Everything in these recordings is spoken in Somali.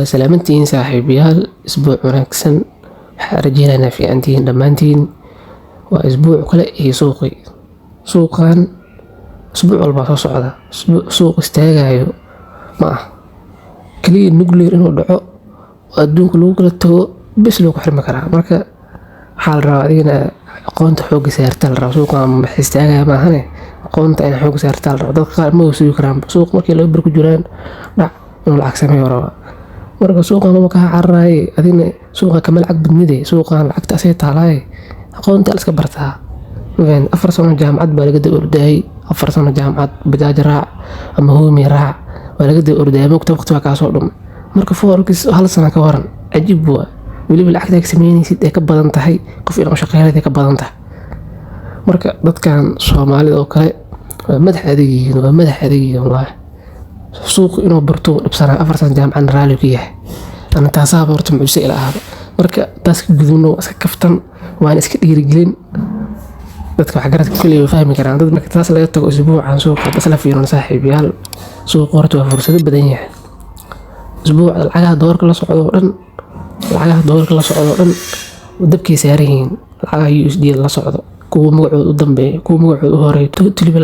سلامتين saaxiibayaal isbuuc wanaagsan waxaan rajeynaynaa fiicantiin dhammaantiin waa isbuuc kale iyo suuqan isbuuc walba soo socda suuq istaagayo ma ah kaliya nuclear inuu dhaco oo adduunka lagu kala tago bis loo ku xirmi karaa marka waxaa la rabaa adigana aqoonta xooga saartaa la rabaa suuqan ma istaagaya maahane aqoonta in xooga saartaa la rabaa dadka qaar ma sugi karaan suuq markii laba bir ku jiraan dhac inuu lacag sameeyo rabaa marka suuqan ma ka cararaay adina suuqa kama lacag badnide suuqan lacagta asay taalaay aqoonta la iska bartaa وين أفر سنة جامعة بالقد أرداي أفر سنة جامعة بداج راع أما هو ميراع بالقد أرداي مكتب وقت وكاسودهم مركب فوركس هل سنة كورن عجيب هو ولي بالعكس ذاك سميني سيد ذاك بدن تحي قف إلى مشاقيها ذاك بدن تح مركب ضد كان صومالي أو كلا مدح هذه والله سوق إنه برتو بصراحة أفر سنة جامعة رالي كيه أنا تعصاب ورتم عجزء إلى هذا مركب تاسك جذونه أسكفتن وأنا أسكت يرجلين dadka wax garadka kulli way fahmi karaan dad marka taas laga tago isbuucan suuqa tasla fiirin saaxiibayaal suuq horta waa fursad badan yahay isbuuc lacagaha doorka la socdo dhan dabkii saarihiin lacagaha USD la socdo kuwa magacooda u dambeeyo kuwa magacooda u horeeyo tiliba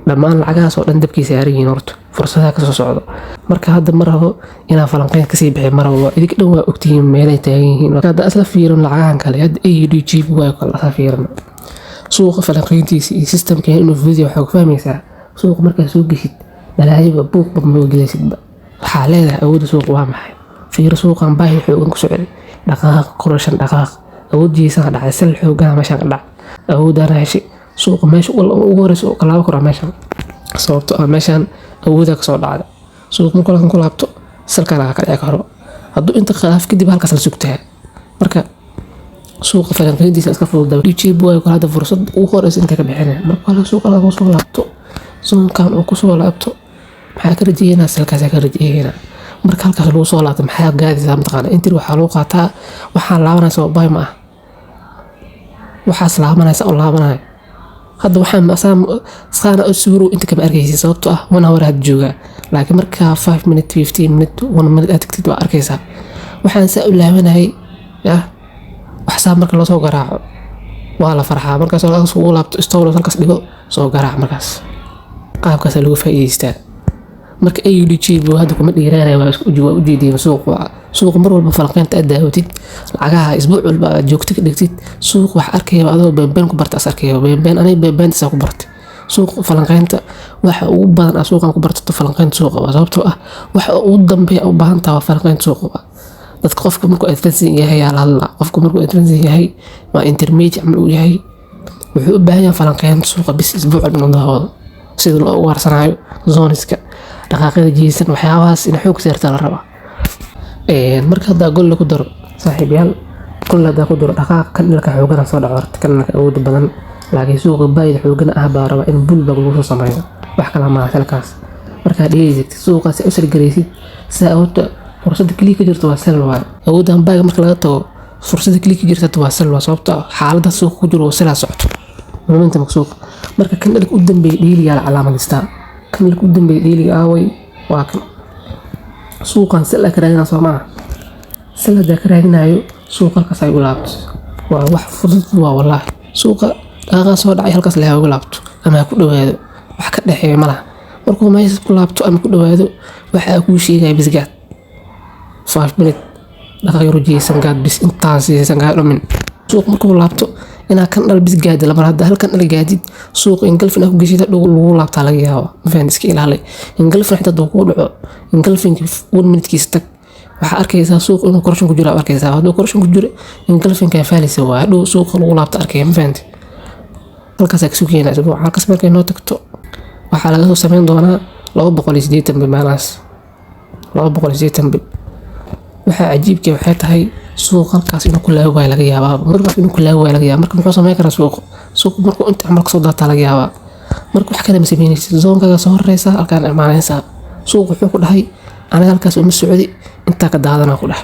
dhammaan lacagahaas oo dhan dabkii saarihiin horta fursadaha ka soo socdo marka hadda ma rabo inaan falanqeyn kasii bixi ma rabo idinka dhan waa ogtihiin meelay taagan yihiin hadda asla fiirin lacagahan kale hadda AUD waa kala asla fiirin suuqa falanqeyntiisa iyo systemkeena inuu video waxa ku fahmaysaa suuq markaa soo geshid balaayiba buuqba ma gelaysidba waxaa leedahay awoodda suuq waa maxay fiir suuqan baahi xoogan ku socday dhaqaaq korashan dhaqaaq awooddiisa dhacay sal xoogan meeshan ka dhac awoodana heshay suuqa meesha ugu horeysa oo kala koro meeshan sababtoo ah meeshan awoodda ka soo dhacday suuq marka ku laabto salka laga kala karo hadduu inta khilaaf kadib halkaas la sugtaa marka suuqa falanqeyntiisa iska fududaa YouTube way ku hada fursad ugu horeysa inta ka bixinay marka la suuqa lagu soo laabto suuqan uu ku soo laabto maxaa ka rajeynaa salkaas ka rajeynaa marka halkaas lagu soo laabto maxaa gaadaysaa mataqaana intii waxa loo qaataa waxa laabanaysa oo bay ma ah waxa laabanaysa oo laabanay hadda waxaan saana usuro inta ka arkaysi sababtoo ah 1 hour had jooga laakiin marka 5 minute 15 minute 1 minute aad tagtid waa arkaysaa waxaan saa u laabanay waxsaab marka la soo garaaco waa la farxaa markaas laga soo laabto story halkaas dhigo soo garaac markaas qaabkaas lagu faa'iideystaa marka AUD buu hadda kuma dhiiraanay waa isku u jeediyeen suuq mar walba falanqeynta aad daawatid lacagaha isbuuc walba joogto ka dhigtid suuq wax arkaya adoo been ku barta arkaya been anay beenta ku bartay suuq falanqeynta waxa ugu badan suuqan ku barto falanqeynta suuqa sababtoo ah waxa ugu dambeeya u baahan tahay falanqeynta suuqa dadka qofka markuu advantage yahay alla qofka markuu advantage yahay waa intermediate ama uu yahay wuxuu u baahan yahay falanqeyn suuqa bis isbuuc dhan dahooda sida loo warsanayo zoneska dhaqaaqada jeesan waxyaabahaas in xoog saarta la rabaa marka hadda gol lagu daro saaxiibayaal gol hadda ku daro dhaqaaq kan ilka xoogana soo dhaco kan awood badan laakiin suuqa baayid xoogana ah baa raba in bullbag lagu soo sameeyo wax kala ma halkaas marka dhigaysid suuqaas u sirgareysid saawta fursada kaliya ka jirto waa sel waa awoodan baaga marka laga tago fursada kaliya ka jirto waa sel waa sababtoo xaaladda suuqa ku jiro sila socto momentum suuq marka kan dhalka u dambeeyay dhiiliga calaamadista kan dhalka u dambeeyay dhiiliga aaway waa kan suuqan sel ka raadina Soomaa sel ka raadinayo suuqa halkaas ay u laabto waa wax fudud waa wallahi suuqa dhaqa soo dhacay halkaas la ugu laabto ama ku dhawaado wax ka dhaxeeyo malaha markuu meesha ku laabto ama ku dhawaado waxa uu sheegay bisgaad 5 minute dhaqaaqo jeesan gaad bis intaas jeesan gaad min suuq markuu laabto ina kan dhal bis gaad la mar hadda halkan dhal gaadid suuq ingalfina ku gashida lagu laabta laga yaabo faan iska ilaalay ingalfina xitaa duu ku dhaco ingalfinki 1 minute kiis tag waxa arkaysaa suuq inuu korashan ku jiro arkaysaa haduu korashan ku jiro ingalfinka faalisa waa dhow suuq lagu laabta arkay ma faanti halkaas ay suuqeena isbuuc halkaas markay noo tagto waxa laga soo sameyn doonaa 280 bimaanaas 280 waxa cajiibka waxay tahay suuq halkaas inuu ku laaway laga yaabaa markaas inuu ku laaway laga yaabaa marka muxuu sameyn karaa suuq markuu inta amal ka soo daata laga yaabaa marka wax kale ma sameynaysid zoonkaga soo horeysa halkaan imaanaysa suuq wuxuu ku dhahay aniga halkaas uma socdi inta ka daadana ku dhax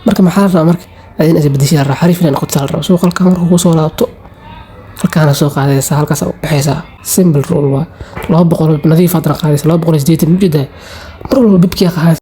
marka maxaa rabaa marka adin isbedeshaa xariif inaan ku taal rabo suuq halkaan markuu soo laabto halkaan soo qaadaysa halkaas u baxaysa simple rule waa 200 nadiif hadana qaadaysa 280 mujida mar walba bibkiya qaad